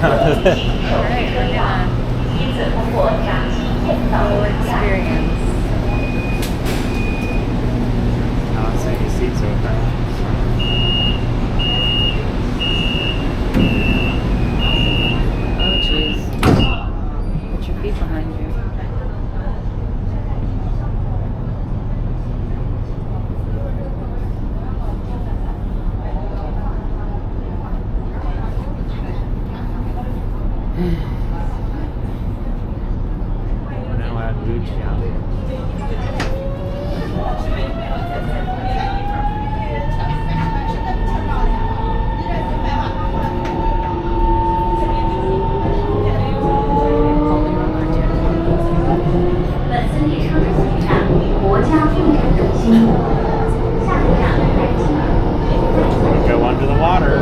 Alright, we're gonna full experience. I'll see your seats open. Oh jeez. Put your feet behind you. Now at Lucia. Go under the water.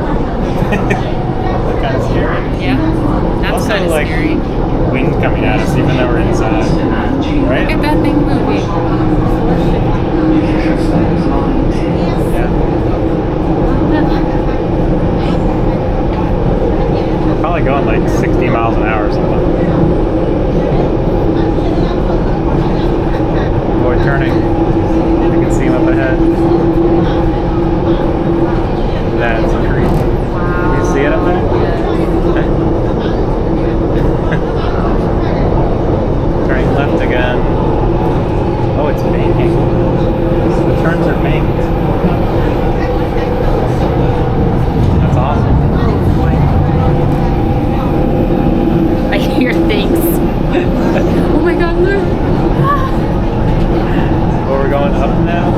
That's kind of scary. Yeah, that's Also, kind of like, scary. wind coming at us even though we're inside. Look Right? at that thing moving. Yeah. We're probably going like 60 miles an hour or something. Boy, turning. I can see him up ahead. That's creepy. Wow. You see it up there? Turning left again. Oh, it's banking. The turns are banked. That's awesome. I hear things. Oh my god, look. Oh, we're going up now?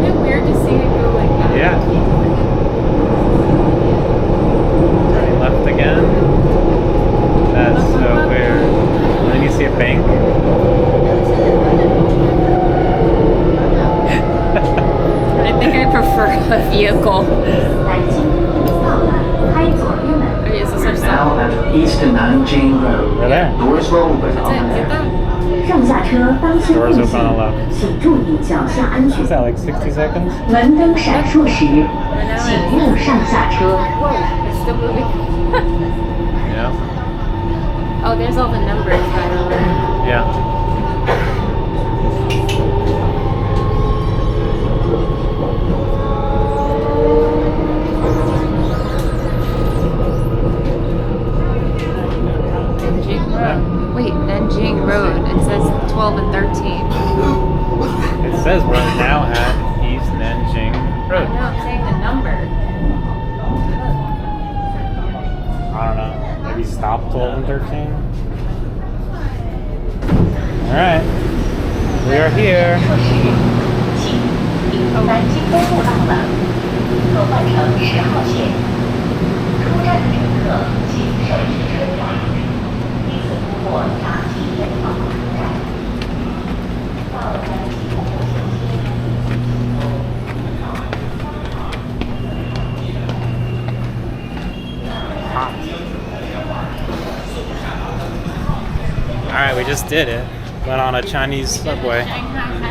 Isn't it weird to see it go like that? Yeah. Turning left again. That's so weird. And then you see a bank. I think I prefer a vehicle. Is this our Now stop? at East Nanjing Road. We're there. Doors will open That's on it, get there. that? 上下车当心 Doors 并 open on the 行， left. 请注意脚下安全 Is。that like 60 seconds? 门灯闪烁时，请勿上下车。 Whoa, it's still moving. Yeah. Oh, there's all the numbers, by the way. Yeah. Nanjing Road. Wait, Nanjing Road. It says 12 and 13. It says we're now at East Nanjing I Road. know, I'm saying the number. I don't know. Maybe stop 12 and 13? Alright. We are here. 南京东路到了，可换乘10号线。出站的乘客请手持车卡，依次通过闸机前方出站。到南京东路前Alright, we just did it. Went on a Chinese subway. Shanghai